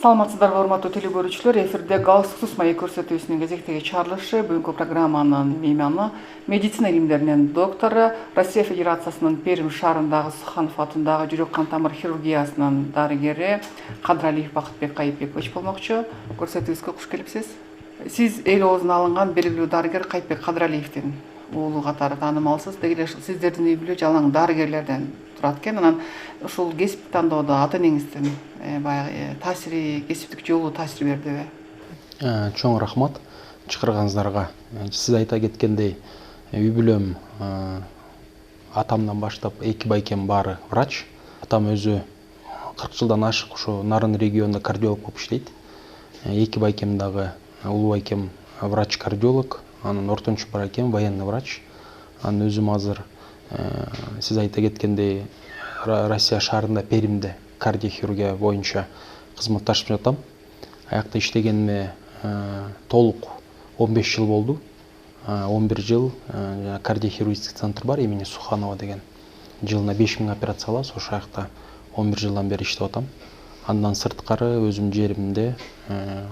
Саламатсыздарбы, урматтуу теле көрүүчүлөр. Эфирде галстуксуз маек көрсөтүүсүнүн кезектеги чыгарылышы. Бүгүнкү программанын мейманы медицина илимдеринин доктору, Россия Федерациясынын Пермь шаарындагы Суханов атындагы жүрөк кан тамыр хирургиясынын дарыгери Кадыралиев Бакытбек Кайыпбекович болмокчу. Көрсөтүүбүзгө куш келипсиз. Сиз эл оозуна алынган белгилүү дарыгер Кайыпбек Кадыралиевдин уулу катары таанымалсыз. Деги эле сиздердин үй бүлө жалаң дарыгерлерден турат экен. Анан ушул кесип тандоодо ата энеңиздин баягы таасири, кесиптик жолу таасир бердиби? Чоң рахмат чакырганыңыздарга. Сиз айта кеткендей, үй бүлөм атамдан баштап эки байкем баары врач. Атам өзү 40 жылдан ашык ушу Нарын регионунда кардиолог болуп иштейт. Эки байкем дагы, улуу байкем врач-кардиолог, анын ортончу байкем военный врач. Анын өзүм азыр сиз айта кеткендей Россия шаарында Пермьде кардиохирургия боюнча кызматташып жатам. Аякта иштегениме толук 15 жыл болду. 11 жыл кардиохирургический центр бар имени Суханова деген. Жылына 5000 операция алабыз. Ошол аякта 11 жылдан бери иштеп атам. Андан сырткары өзүм жеримде,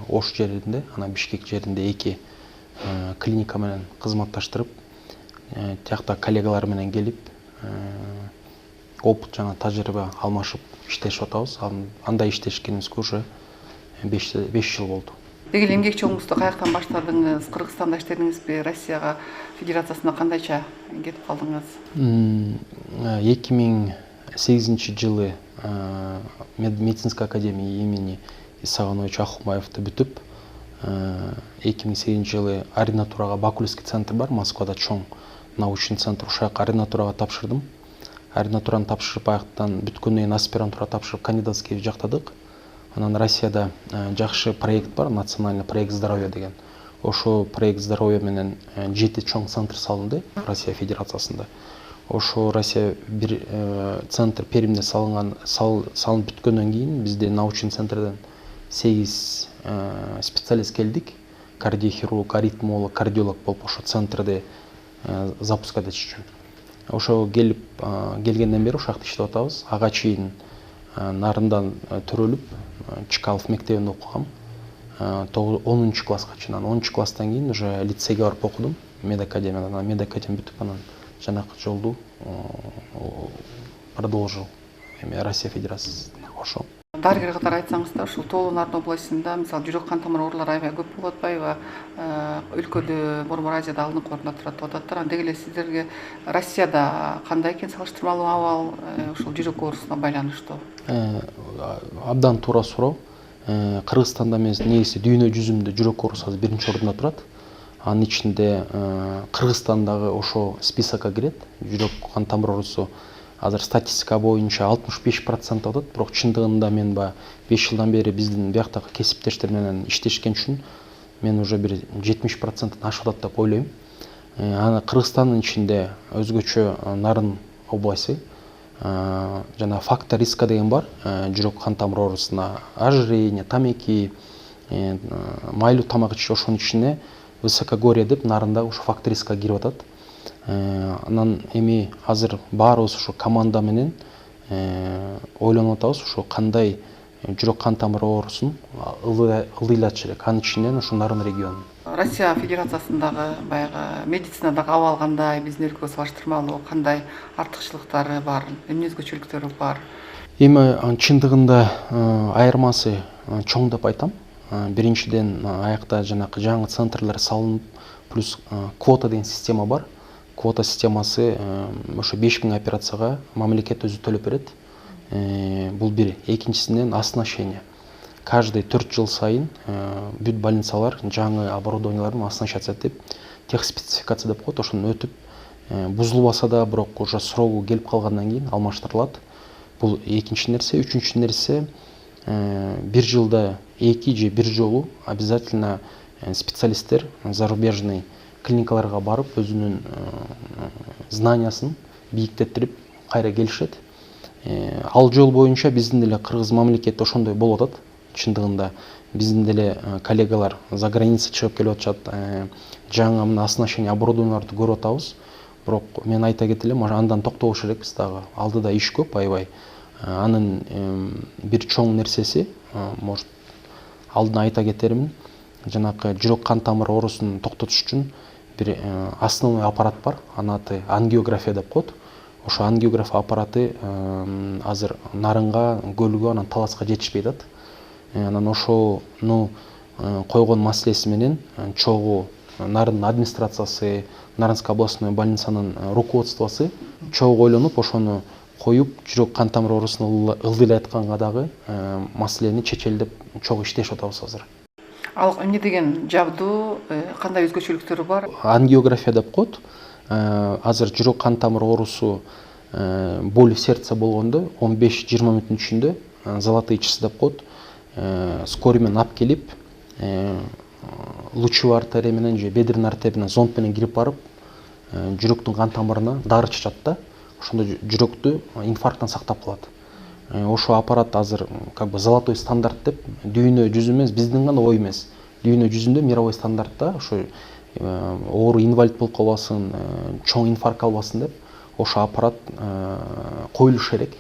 Ош жеринде, анан Бишкек жеринде эки клиника менен кызматташтырып, тиякта коллегалар менен келип, опыт жана тажрыйба алмашып иштешип атабыз. Андай иштешкенибизге уже 5 жыл болду. Деги эле эмгек жолуңузду каяктан баштадыңыз? Кыргызстанда иштедиңизби? Россияга Федерациясына кандайча кетип калдыңыз? 2008 жылы медицинская академия имени Исагановича Ахумаевди бүтүп, 2008 жылы ординатурага Бакулевский центр бар, Москвада чоң научный центр, ошол жака ординатурага тапшырдым. Ординатураны тапшырып, аяктан бүткөндөн кийин аспирантура тапшырып, кандидатский жактадык. Анан Россияда жакшы проект бар, национальный проект здоровья деген. Ошо проект здоровья менен 7 чоң центр салынды Россия Федерациясында. Ошо Россия бир центр Пермьде салынып бүткөндөн кийин бизде научный центрден 8 специалист келдик. Кардиохирург, аритмолог, кардиолог болуп ошо центрди запускать этиш үчүн. Ошо келгенден бери ошол жакта иштеп атабыз. Ага чейин Нарындан төрөлүп, Чкалов мектебинде окугам. 10 класска чейин. 10 класстан кийин уже лицейге барып окудум. Медакадемияда. Медакадемия бүтүп, анан жанакы жолду продолжил. Россия Федерациясына кошом. Дарыгер катары айтсаңыздар, ушул Тоолуу Нарын областында мисалы жүрөк кан тамыр оорулары аябай көп болуп атпайбы? Өлкөдө, Борбор Азияда алдыңкы орунда турат деп ататтыр. Деги эле сиздерге Россияда кандай экен салыштырмалуу абал ушул жүрөк оорусуна байланыштуу? Абдан туура суроо. Кыргызстанда эмес, негизи дүйнө жүзүндө жүрөк оорусу биринчи орунда турат. Анын ичинде Кыргызстандагы ошо списокко кирет. Жүрөк кан тамыр оорусу азыр статистика боюнча 65% атат, бирок чындыгында мен 5 жылдан бери биздин бияктагы кесиптештер менен иштешкен үчүн мен уже бир 70% ашып атат деп ойлойм. Аны Кыргызстандын ичинде өзгөчө Нарын областы жана фактор риска деген бар. Жүрөк кан тамыр оорусуна ожирение, тамеки, майлуу тамак ичиш, ошонун ичине высокогорье деп Нарында ошо фактор риска кирип атат. Анан эми азыр баарыбыз ушу команда менен ойлонуп атабыз, ушу кандай жүрөк кан тамыр оорусун ылдыйлатыш керек. Анын ичинен ушу Нарын региону. Россия Федерациясындагы баягы медицинадагы абал кандай, биздин өлкөгө салыштырмалуу кандай артыкчылыктары бар, эмне өзгөчөлүктөрү бар? Эми чындыгында айырмасы чоң деп айтам. Биринчиден аякта жанакы жаңы центрлер салынып, плюс квота деген система бар. Квота системасы ошо 5000 операцияга мамлекет өзү төлөп берет. Бул бир. Экинчисинен оснащение. Каждый 4 жыл сайын бүт больницалар жаңы оборудованияларын оснащаться деп, техспецификация деп коет, ошону өтүп, бузулбаса да, бирок уже срогу келип калгандан кийин алмаштырылат. Бул экинчи нерсе. Үчүнчү нерсе, бир жылда 2 же 1 жолу обязательно специалисттер зарубежный клиникаларга барып өзүнүн знаниясын бийиктетирип кайра келишет. Ал жол боюнча биздин деле кыргыз мамлекети ошондой болуп атат. Чындыгында биздин деле коллегалар за граница чыгып келип атышат, жаңы мына оснащение оборудованияларды көрүп атабыз. Бирок мен айта кетелем, андан токтобош элекпиз дагы. Алдыда иш көп, аябай. Анын бир чоң нерсеси, может алдына айта кетермин, жанакы жүрөк кан тамыр оорусун токтотуш үчүн бир основной аппарат бар, анын аты ангиография деп коет. Ошо ангиография аппараты азыр Нарынга, Көлгө, анан Таласка жетишпей атат. Анан ошону койгон маселеси менен чогуу Нарын администрациясы, Нарынская областной больницанын руководствосу чогуу ойлонуп, ошону коюп, жүрөк кан тамыр оорусун ылдыйлай айтканга дагы маселени чечели деп чогуу иштешип атабыз азыр. Ал эмне деген жабдуу, кандай өзгөчөлүктөрү бар? Ангиография деп коет. Азыр жүрөк кан тамыр оорусу боль сердца болгондо 15-20 мүнөттүн ичинде золотые часы деп коет. Скорый менен алып келип, лучевой артерия менен же бедренный артерия менен зонд менен кирип барып, жүрөктүн кан тамырына дары чачат да. Ошондо жүрөктү инфаркттан сактап калат. Ошо аппарат азыр как бы золотой стандарт деп, дүйнө жүзү эмес, биздин гана ой эмес. Дүйнө жүзүндө мировой стандартта ошо оору инвалид болуп калбасын, чоң инфаркт албасын деп ошо аппарат коюлуш керек.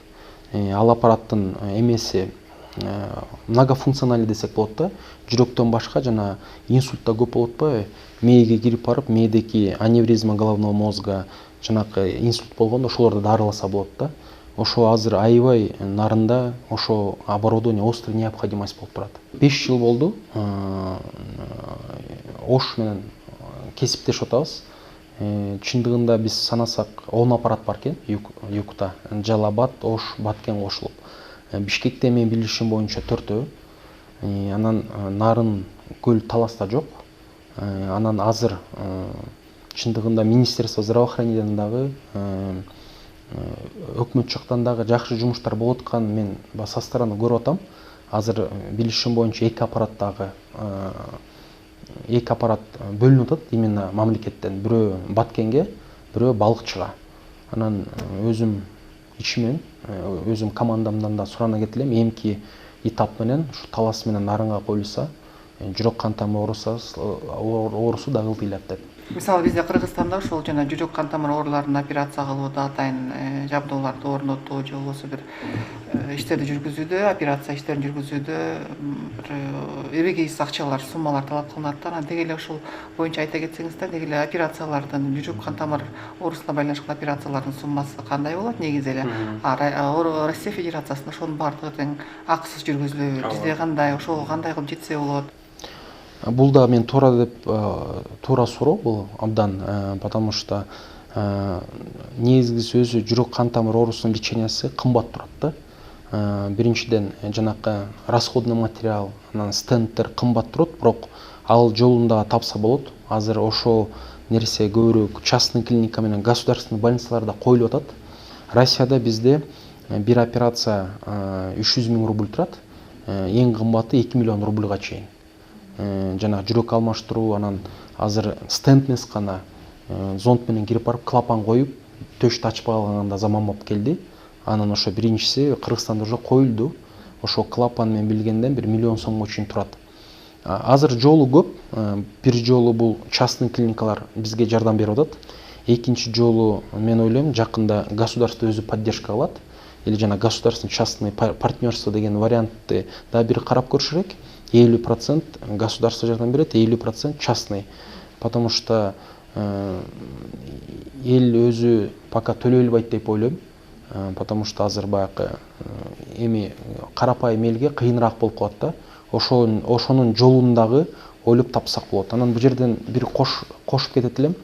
Ал аппараттын эмеси многофункциональный десек болот да. Жүрөктөн башка жана инсультта көп болуп атпайбы? Мээге кирип барып, мээдеки аневризма головного мозга, жанакы инсульт болгондо ошолорду дарыласа болот да. Ошо азыр аябай Нарында ошо оборудование острой необходимость болуп турат. 5 жыл болду. Ош менен кесиптешип атабыз. Чындыгында биз санасак 10 аппарат бар экен юкта. Жалал-Абад, Ош, Баткен кошулуп. Бишкекте мен билишим боюнча 4-өө. Анан Нарын, Көл, Таласта жок. Анан азыр чындыгында Министерство здравоохраненияден дагы өкмөт жактан дагы жакшы жумуштар болуп аткан мен со стороны көрүп атам. Азыр билишим боюнча 2 аппарат дагы бөлүнүп атат именно мамлекеттен. Бирөө Баткенге, бирөө Балыкчыга. Анан өзүм ичимен, өзүм командамдан да сурана кетилем, эмки этап менен ушу Талас менен Нарынга коюлса, жүрөк кан тамыр оорусу дагы ылдыйлат деп. Мисалы бизде Кыргызстанда ошол жана жүрөк кан тамыр ооруларына операция кылууда атайын жабдууларды орнотуу же болбосо бир иштерди жүргүзүүдө, операция иштерин жүргүзүүдө бир эбегейсиз акчалар, суммалар талап кылынат да. Анан деги эле ошол боюнча айта кетсеңиздер, деги эле операциялардын, жүрөк кан тамыр оорусуна байланышкан операциялардын суммасы кандай болот негизи эле? Россия Федерациясында ошонун баардыгы тең акысыз жүргүзүлөбү? Бизде кандай, ошого кандай кылып жетсе болот? Бул да мен туура суроо бул абдан, потому что негизгиси өзү жүрөк кан тамыр оорусунун лечениясы кымбат турат да. Биринчиден жанакы расходный материал, анан стенттер кымбат турат, бирок ал жолунда тапса болот. Азыр ошол нерсе көбүрөөк частный клиника менен государственный больницаларда коюлуп атат. Россияда бизде бир операция 300 000 рубль турат. Эң кымбаты 2 миллион рубльга чейин. Жана жүрөк алмаштыруу, анан азыр стенд эмес гана зонд менен кирип барып клапан коюп, төштү ачпай калганда заман болуп келди. Анан ошо биринчиси Кыргызстанда уже коюлду. Ошо клапан менен билгенден 1 миллион сомго чейин турат. Азыр жолу көп. Бир жолу бул частный клиникалар бизге жардам берип атат. Экинчи жолу мен ойлойм жакында государство өзү поддержка кылат. Или жана государственный частный партнерство деген вариантты да бир карап көрүш керек. 50% государство жардам берет, 50% частный. Потому что эл өзү пока төлөй албайт деп ойлойм. Потому что азыр баягы эми карапайым элге кыйыныраак болуп калат да. Ошонун жолундагы ойлоп тапсак болот. Анан бул жерден бир кошуп кетет элем.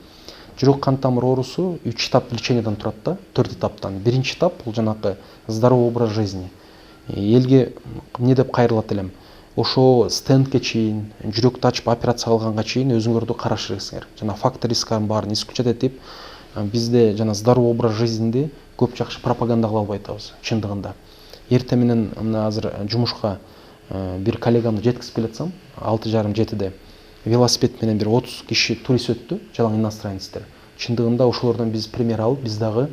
Жүрөк кан тамыр оорусу 3 этап лечениядан турат да, 4 этаптан. Биринчи этап бул жанакы здоровый образ жизни. Элге эмне деп кайрылат элем? Ошо стендке чейин, жүрөктү ачып операция кылганга чейин өзүңөрдү караш керексиңер. Жана фактор рисктерин баарын исключать этип, бизде жана здоровый образ жизнинди көп жакшы пропаганда кыла албай атабыз чындыгында. Эртең менен мына азыр жумушка бир коллегамды жеткизип келатсам, 6:30-7-де велосипед менен бир 30 киши турист өттү, жалаң иностранецтер. Чындыгында ошолордон биз пример алып, биз дагы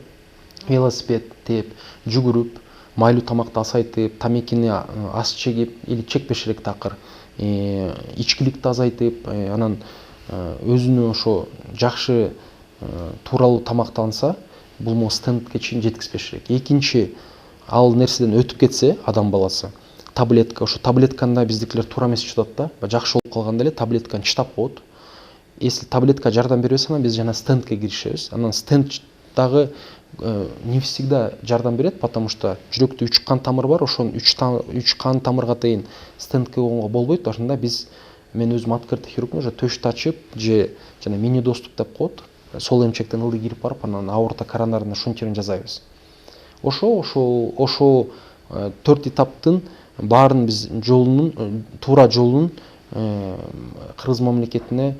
велосипед теп, жүгүрүп, майлуу тамакты азайтып, тамекини аз чегип или чекпеширээк такыр, ичкиликти азайтып, анан өзүнө ошо жакшы тууралуу тамактанса, бул мо стендке чейин жеткизбеш керек. Экинчи, ал нерседен өтүп кетсе адам баласы, таблетка, ошо таблетканы биздикилер туура эмес чутат да, жакшы болуп калганда эле таблетканы чытап коет. Если таблетка жардам бербесе, анан биз жана стентке киришебиз. Анан стент дагы не всегда жардам берет, потому что жүрөктө 3 кан тамыр бар, ошонун 3 кан тамырга тейин стентке койгонго болбойт. Ошондо мен өзүм открытый хирургмун, уже төштү ачып, же жана мини доступ деп коет. Сол эмчектен ылдый кирип барып, анан аорта коронарный шунтирин жасайбыз. Ошо 4 этаптын баарын биз туура жолун Кыргыз мамлекетине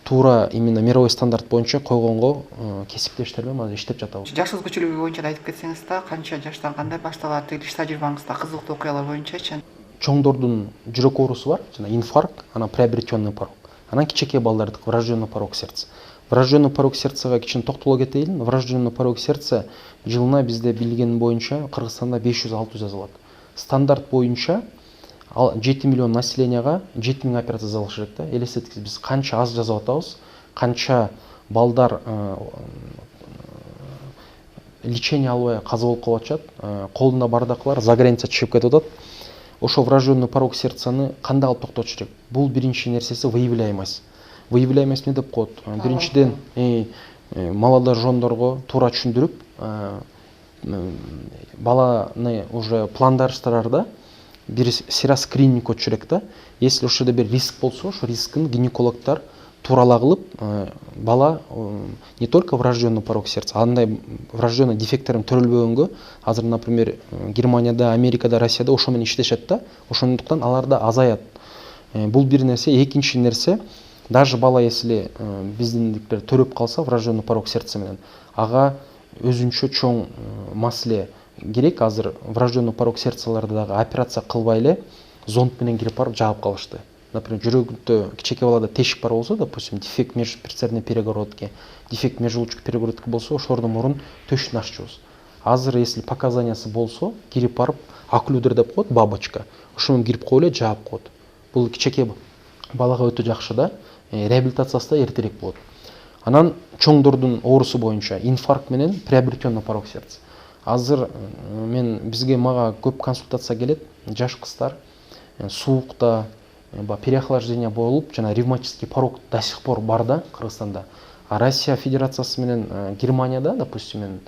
туура именно мировой стандарт боюнча койгонго кесиптештерим менен азыр иштеп жатабыз. Жаш өзгөчөлүгү боюнча да айтып кетсеңиз да, канча жаштан кандай башталат, иш тажрыйбаңызда кызыктуу окуялар боюнчачы? Чоңдордун жүрөк оорусу бар, жана инфаркт, анан приобретенный порок. Анан кичинекей балдардыкы врожденный порок сердца. Врожденный порок сердцага кичине токтоло кетейин. Врожденный порок сердца жылына бизде билгеним боюнча Кыргызстанда 500-600 жазылат. Стандарт боюнча 7 миллион населенияга 7 000 операция жасалыш керек да. Элестетиңиз, биз канча аз жазып атабыз, канча балдар лечение албай каза болуп калып атышат, колунда бардакылар за граница чыгып кетип атат. Ошо врожденный порок сердцаны кандай алып токтотуш керек? Бул биринчи нерсеси выявляемость. Выявляемость эмне деп коет? Биринчиден молодой жондорго туура түшүндүрүп, баланы уже пландаштырарда бир сыра скрининг өтүш керек да. Если ошода бир риск болсо, ошо рискин гинекологдор тууралаа кылып, бала не только врожденный порок сердца, андай врожденный дефекттерин төрөлбөгөнгө, азыр, например, Германияда, Америкада, Россияда ошо менен иштешет да. Ошондуктан аларда азаят. Бул бир нерсе. Экинчи нерсе, даже бала если биздиндиктер төрөп калса врожденный порок сердца менен, ага өзүнчө чоң маселе керек. Азыр врожденный порок сердцаларды дагы операция кылбай эле зонд менен кирип барып жаап калышты. Например, жүрөгүндө кичинекей балада тешик бар болсо, допустим, дефект межпредсердной перегородки, дефект межжелудочковой перегородки болсо, ошолордун мурун төшүн аччубуз. Азыр если показаниясы болсо, кирип барып оклюдер деп коет, бабочка. Ошо менен кирип коюп эле жаап коет. Бул кичинекей балага өтө жакшы да, реабилитациясы да эртерээк болот. Анан чоңдордун оорусу боюнча инфаркт менен приобретенный порок сердца. Азыр мага көп консультация келет, жаш кыздар суукта переохлаждение болуп, жана ревматический порок до сих пор бар да Кыргызстанда. А Россия Федерациясы менен Германияда, допустим, мен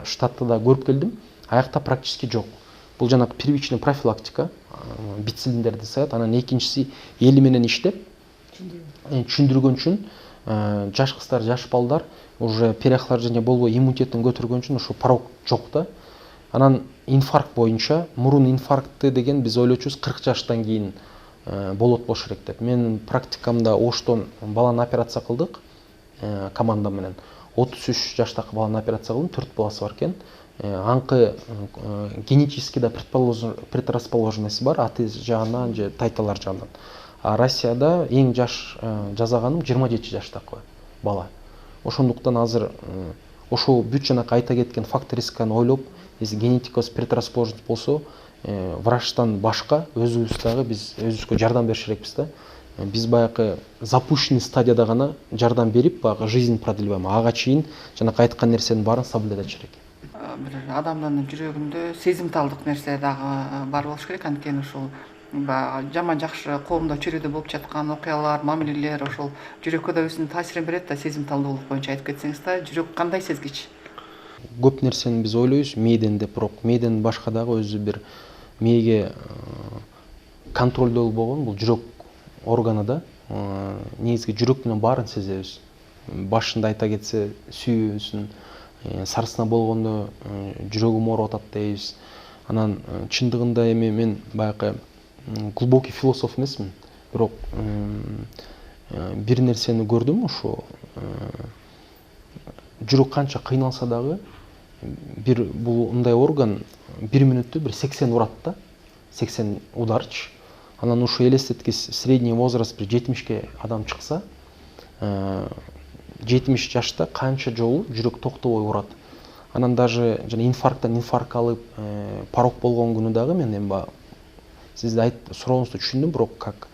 штатта да көрүп келдим, аякта практически жок. Бул жанагы первичный профилактика, бицилиндерди саят, анан экинчиси эли менен иштеп, түшүндүргөн үчүн жаш кыздар, жаш балдар уже переохлаждение болбой иммунитетин көтөргөн үчүн ошо порок жок да. Анан инфаркт боюнча, мурун инфаркты деген биз ойлочубуз 40 жаштан кийин болот болуш керек деп. Мен практикамда Оштон баланы операция кылдык команда менен. 33 жаштагы баланы операция кылдым, 4 баласы бар экен. Анкы генетически да предрасположенность бар, аты жагынан же тайталар жагынан. А Россияда эң жаш жазаганым 27 жаштагы бала. Ошондуктан азыр ошо бүт жанакы айта кеткен фактор рисканы ойлоп, если генетикасы предрасположенность болсо, врачтан башка өзүбүз биз өзүбүзгө жардам бериш керекпиз да. Биз баягы запущенный стадияда гана жардам берип, баягы жизнь продлеваем. Ага чейин жанакы айткан нерсенин баарын соблюдать керек. Бир адамдын жүрөгүндө сезимталдык нерсе дагы бар болуш керек, анткени ушул жаман жакшы коомдо чөйрөдө болуп жаткан окуялар, мамилелер ошол жүрөккө да өзүнүн таасирин берет да. Сезимталдуулук боюнча айтып кетсеңиз да, жүрөк кандай сезгич? Көп нерсени биз ойлойбуз мээден деп, бирок мээден башка дагы өзү бир мээге контролдөө болгон бул жүрөк органы да. Негизги жүрөк менен баарын сезебиз. Башында айта кетсе сүйүүбүздүн сарсына болгондо жүрөгүм ооруп атат дейбиз. Анан чындыгында эми мен баягы глубокий философ эмесмин, бирок бир нерсени көрдүм, ошо жүрөк канча кыйналса дагы бул мындай орган 1 мүнөттө бир 80 урат да, 80 ударчы. Анан ушу элестеткиз, средний возраст бир 70ке адам чыкса, 70 жашта канча жолу жүрөк токтобой урат. Анан даже жана инфаркттан инфаркт алып, порок болгон күнү дагы мен эми сизди сурооңузду түшүндүм, бирок как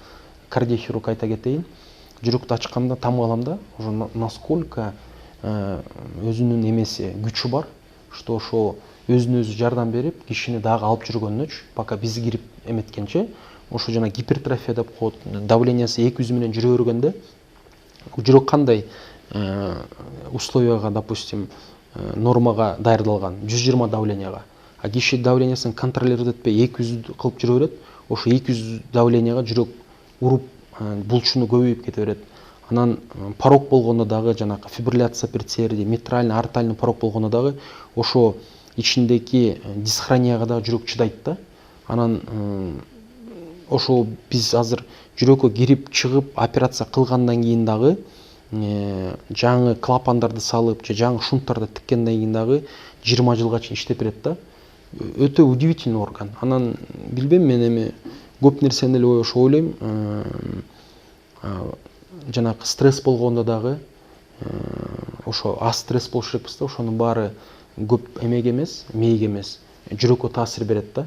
кардиохирург айта кетейин, жүрөктү ачканда таң калам да, уже насколько өзүнүн эмеси күчү бар, что ошо өзүнө өзү жардам берип, кишини дагы алып жүргөнүнөчү, пока биз кирип эметкенче ошо жана гипертрофия деп коет, давлениясы 200 менен жүрө бергенде жүрөк кандай условияга, допустим, нормага даярдалган 120 давленияга, а киши давлениясын контролировать этпей 200 кылып жүрө берет, ошо 200 давленияга жүрөк уруп булчуну көбөйүп кете берет. Анан порог болгондо дагы жанакы фибрилляция предсердий, митральный, артальный порог болгондо дагы ошо ичиндеги дисхронияга дагы жүрөк чыдайт да. Анан ошо биз азыр жүрөккө кирип чыгып операция кылгандан кийин дагы жаңы клапандарды салып же жаңы шунттарды тиккенден кийин дагы 20 жылга чейин иштеп берет да. Өтө удивительный орган. Анан билбейм, мен эми көп нерсени эле ошо ойлойм. Жанакы стресс болгондо дагы ошо аз стресс болуш керекпиз да. Ошонун баары көп эмеге эмес, мээге эмес, жүрөккө таасир берет да.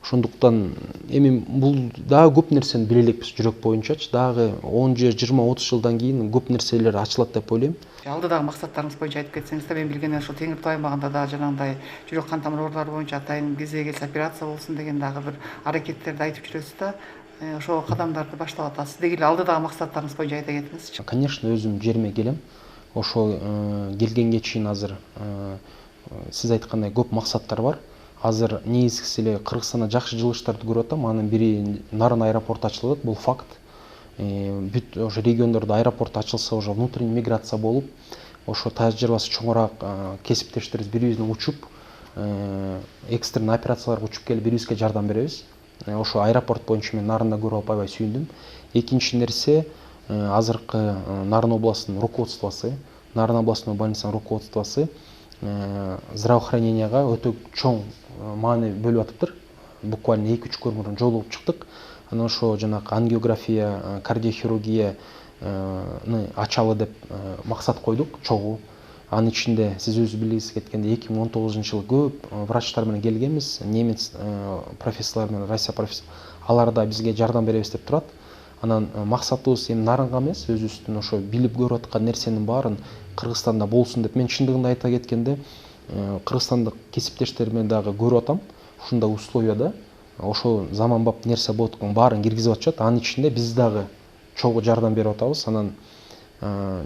Ошондуктан эми бул дагы көп нерсени биле элекпиз жүрөк боюнчачы. Дагы 10 же 20-30 жылдан кийин көп нерселер ачылат деп ойлойм. Алдыдагы максаттарыңыз боюнча айтып кетсеңиз да, мен билгенден ошо Теңир Тоо аймагында да жанагындай жүрөк кан тамыр оорулары боюнча атайын кезеге келсе операция болсун деген дагы бир аракеттерди айтып жүрөсүз да. Ошо кадамдарды баштап атасыз. Деги эле алдыдагы максаттарыңыз боюнча айта кетиңизчи. Конечно, өзүм жериме келем. Ошо келгенге чейин азыр сиз айткандай көп максаттар бар. Азыр негизгиси эле Кыргызстанда жакшы жылыштарды көрүп атам. Анын бири Нарын аэропорту ачылып атат, бул факт. Бүт ошо региондордо аэропорт ачылса, ошо внутренний миграция болуп, ошо тажрыйбасы чоңураак кесиптештерибиз бири бирибизин учуп, экстренный операцияларга учуп келип бири бирибизге жардам беребиз. Ошо аэропорт боюнча мен Нарында көрүп алып аябай сүйүндүм. Экинчи нерсе, азыркы Нарын областынын руководствосу, Нарын областной больницанын руководствосу здравоохраненияга өтө чоң маани бөлүп атыптыр. Буквально 2-3 көрмөрдөн жолугуп чыктык. Анан ошо жанакы ангиография, кардиохирургияны ачалы деп максат койдук, чогуу. Анын ичинде сиз өзү билгиңиз кеткендей 2019-жылы көп врачтар менен келгенбиз, немец профессорлор менен, Россия профессор. Алар да бизге жардам беребиз деп турат. Анан максатыбыз эми Нарынга эмес, өзүбүздүн ошо билип көрүп аткан нерсенин баарын Кыргызстанда болсун деп. Мен чындыгында айта кеткенде кыргызстандык кесиптештериме дагы көрүп атам. Ушундай условияда ошо заманбап нерсе болуп аткан баарын киргизип атышат. Анын ичинде биз дагы чогуу жардам берип атабыз. Анан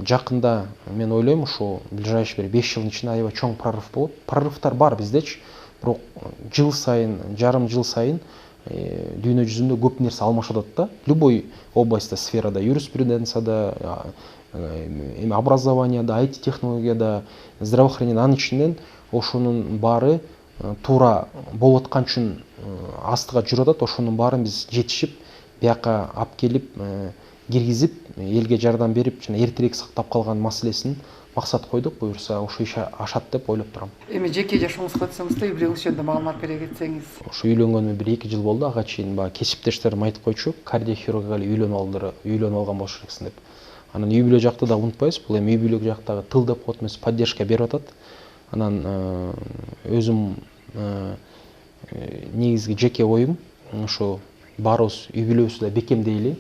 жакында мен ойлойм, ошо ближайший 5 жылдын ичинде аябай чоң прорыв болот. Прорывтар бар биздечи, бирок жыл сайын, жарым жыл сайын дүйнө жүзүндө көп нерсе алмашып атат да. Любой областьта, сферада, юриспруденцияда, образованияда, IT технологияда, здравоохраненияда, анын ичинен ошонун баары туура болуп аткан үчүн астыга жүрүп атат. Ошонун баарын биз жетишип, бияка алып келип, киргизип, элге жардам берип, жана эртерээк сактап калган маселесин максат койдук. Буюрса ошо иш ашат деп ойлоп турам. Эми жеке жашооңузга өтсөңүз да, үйлөрүңүз жөнүндө маалымат бере кетсеңиз. Ошо үйлөнгөнүмө 1-2 жыл болду. Ага чейин баягы кесиптештерим айтып койчу, кардиохирургия эле үйлөнүп алган болуш керексиң деп. Анан үй бүлө жакты да унутпайбыз. Бул эми үй бүлө жактагы тыл деп коет эмес, поддержка берип атат. Анан өзүм негизги жеке оюм ошо баарыбыз үй бүлөбүздү да бекемдейли.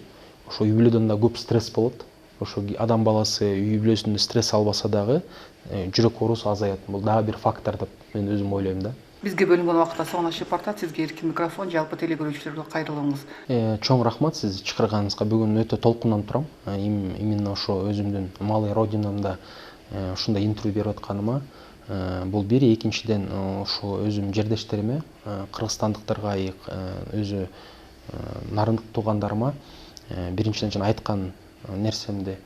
Ошо үй бүлөдөн да көп стресс болот. Ошо адам баласы үй бүлөсүндө стресс албаса дагы жүрөк оорусу азаят. Бул дагы бир фактор деп мен өзүм ойлойм да. Бизге бөлүнгөн убакытта соңуна чыгып бартат. Сизге эркин микрофон, жалпы телекөрүүчүлөргө кайрылууңуз. Чоң рахмат сиз чакырганыңызга. Бүгүн өтө толкунданып турам. Именно ошо өзүмдүн малый родинамда ушундай интервью берип атканыма бул бири. Экинчиден ошо өзүм жердештериме, кыргызстандыктарга, өзү нарындык туугандарыма биринчиден жана айткан нерсемди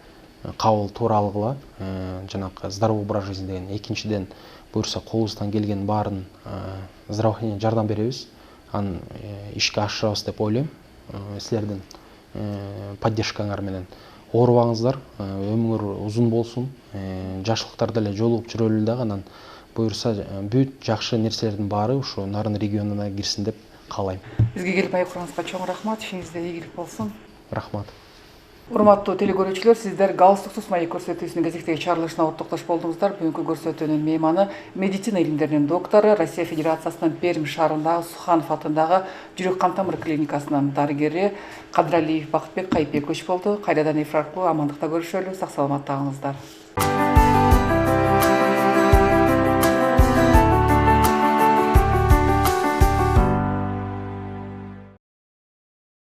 кабыл туура алгыла, жанакы здоровый образ жизни деген. Экинчиден буюрса колубуздан келген баарын здравоохранение жардам беребиз, анын ишке ашырабыз деп ойлойм. Силердин поддержкаңар менен оорубаңыздар, өмүңөр узун болсун, жакшылыктарда эле жолугуп жүрөлү дагы. Анан буюрса бүт жакшы нерселердин баары ушо Нарын регионуна кирсин деп каалайм. Бизге келип айкырганыңызга чоң рахмат. Ишиңизде ийгилик болсун. Рахмат. Урматтуу телекөрүүчүлөр, сиздер галстуксуз маек көрсөтүүсүнүн кезектеги чыгарылышына оттукташ болдуңуздар. Бүгүнкү көрсөтүүнүн мейманы медицина илимдеринин доктору, Россия Федерациясынын Пермь шаарындагы Суханов атындагы жүрөк кан тамыр клиникасынын дарыгери Кадралиев Бакытбек Кайыпбекович болду. Кайрадан эфир аркылуу амандыкта көрүшөлү. Сак саламатта калыңыздар.